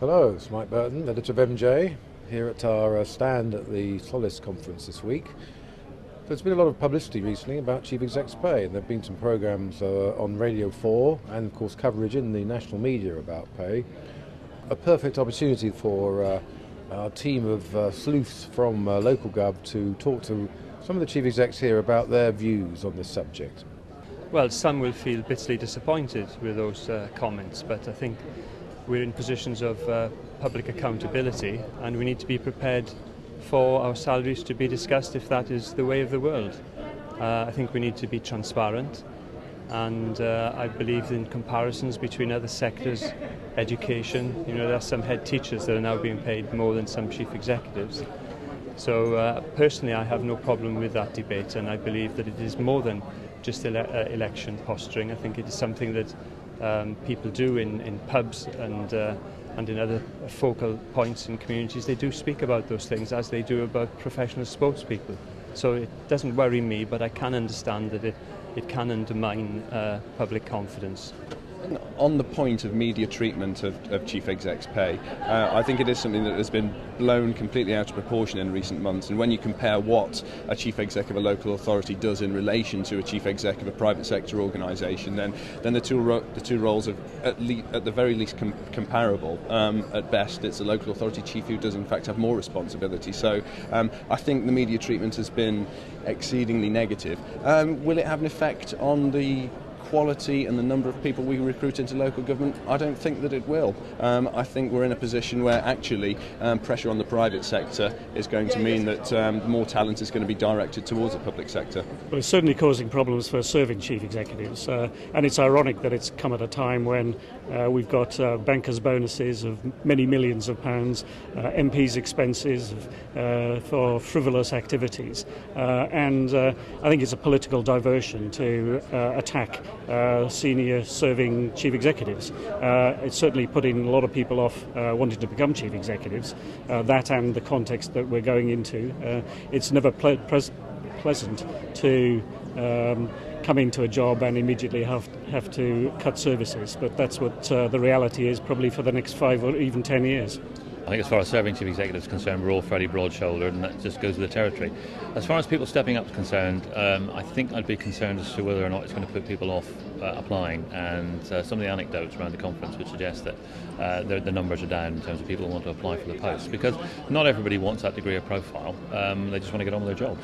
Hello, it's Mike Burton, editor of MJ, here at our stand at the Solace conference this week. There's been a lot of publicity recently about chief exec's pay, and there have been some programmes on Radio 4 and of course coverage in the national media about pay. A perfect opportunity for our team of sleuths from local gov to talk to some of the chief execs here about their views on this subject. Well, some will feel bitterly disappointed with those comments, but I think we're in positions of public accountability, and we need to be prepared for our salaries to be discussed if that is the way of the world. I think we need to be transparent, and I believe in comparisons between other sectors. Education, there are some head teachers that are now being paid more than some chief executives. So personally I have no problem with that debate, and I believe that it is more than just election posturing. I think it is something that people do in pubs and in other focal points in communities. They do speak about those things as they do about professional sports people. So it doesn't worry me, but I can understand that it can undermine public confidence. On the point of media treatment of chief exec's pay, I think it is something that has been blown completely out of proportion in recent months. And when you compare what a chief exec of a local authority does in relation to a chief exec of a private sector organisation, then the two roles are at the very least comparable. At best, it's a local authority chief who does in fact have more responsibility. So I think the media treatment has been exceedingly negative. Will it have an effect on the quality and the number of people we recruit into local government? I don't think that it will. I think we're in a position where actually pressure on the private sector is going to mean that more talent is going to be directed towards the public sector. Well, it's certainly causing problems for serving chief executives, and it's ironic that it's come at a time when we've got bankers' bonuses of many millions of pounds, MPs' expenses for frivolous activities, and I think it's a political diversion to attack senior serving chief executives. It's certainly putting a lot of people off wanting to become chief executives, that and the context that we're going into. It's never pleasant to come into a job and immediately have to cut services, but that's what the reality is probably for the next 5 or even 10 years. I think as far as serving chief executive is concerned, we're all fairly broad-shouldered, and that just goes with the territory. As far as people stepping up is concerned, I think I'd be concerned as to whether or not it's going to put people off applying, and some of the anecdotes around the conference would suggest that the numbers are down in terms of people who want to apply for the post, because not everybody wants that degree of profile. They just want to get on with their jobs.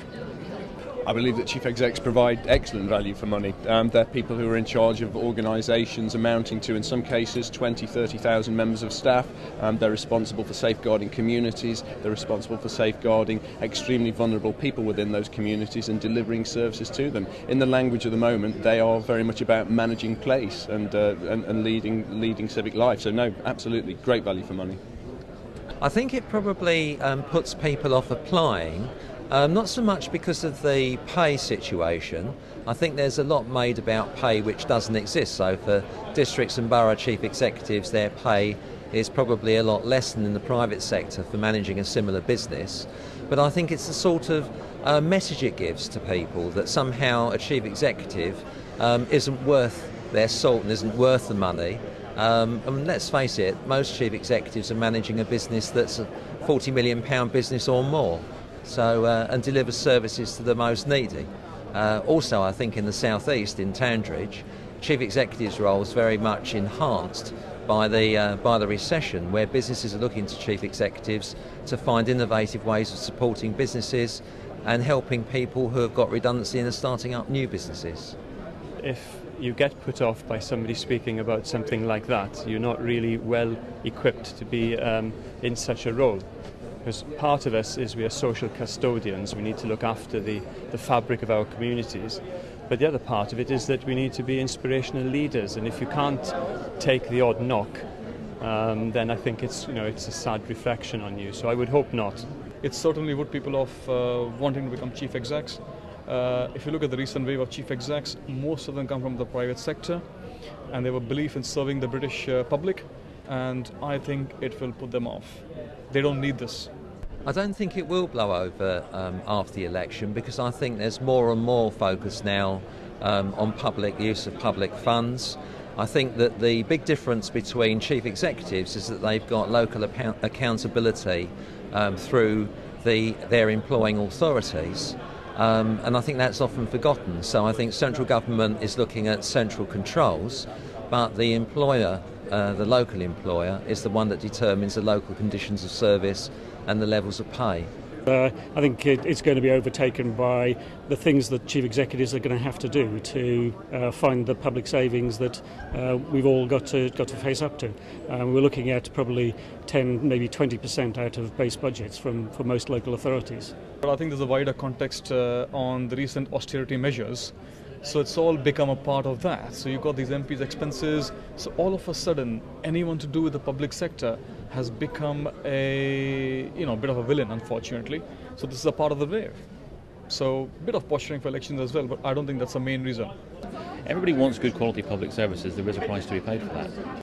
I believe that chief execs provide excellent value for money. They're people who are in charge of organisations amounting to, in some cases, 20,000, 30,000 members of staff. They're responsible for safeguarding communities. They're responsible for safeguarding extremely vulnerable people within those communities and delivering services to them. In the language of the moment, they are very much about managing place and leading civic life. So no, absolutely, great value for money. I think it probably puts people off applying. Not so much because of the pay situation. I think there's a lot made about pay which doesn't exist. So for districts and borough chief executives, their pay is probably a lot less than in the private sector for managing a similar business. But I think it's the sort of message it gives to people that somehow a chief executive isn't worth their salt and isn't worth the money. And let's face it, most chief executives are managing a business that's a £40 million business or more. So and delivers services to the most needy. Also, I think in the southeast, in Tandridge, chief executives' roles very much enhanced by the recession, where businesses are looking to chief executives to find innovative ways of supporting businesses and helping people who have got redundancy and are starting up new businesses. If you get put off by somebody speaking about something like that, you're not really well equipped to be in such a role. Because part of us is we are social custodians. We need to look after the fabric of our communities. But the other part of it is that we need to be inspirational leaders. And if you can't take the odd knock, then I think it's a sad reflection on you. So I would hope not. It certainly would people off wanting to become chief execs. If you look at the recent wave of chief execs, most of them come from the private sector, and they have a belief in serving the British public. And I think it will put them off. They don't need this. I don't think it will blow over after the election, because I think there's more and more focus now on public use of public funds. I think that the big difference between chief executives is that they've got local accountability through their employing authorities. And I think that's often forgotten. So I think central government is looking at central controls, but the employer, the local employer, is the one that determines the local conditions of service and the levels of pay. I think it's going to be overtaken by the things that chief executives are going to have to do to find the public savings that we've all got to face up to. We're looking at probably 10, maybe 20% out of base budgets for most local authorities. But I think there's a wider context on the recent austerity measures. So it's all become a part of that. So you've got these MPs' expenses. So all of a sudden, anyone to do with the public sector has become a bit of a villain, unfortunately. So this is a part of the wave. So a bit of posturing for elections as well, but I don't think that's the main reason. Everybody wants good quality public services. There is a price to be paid for that.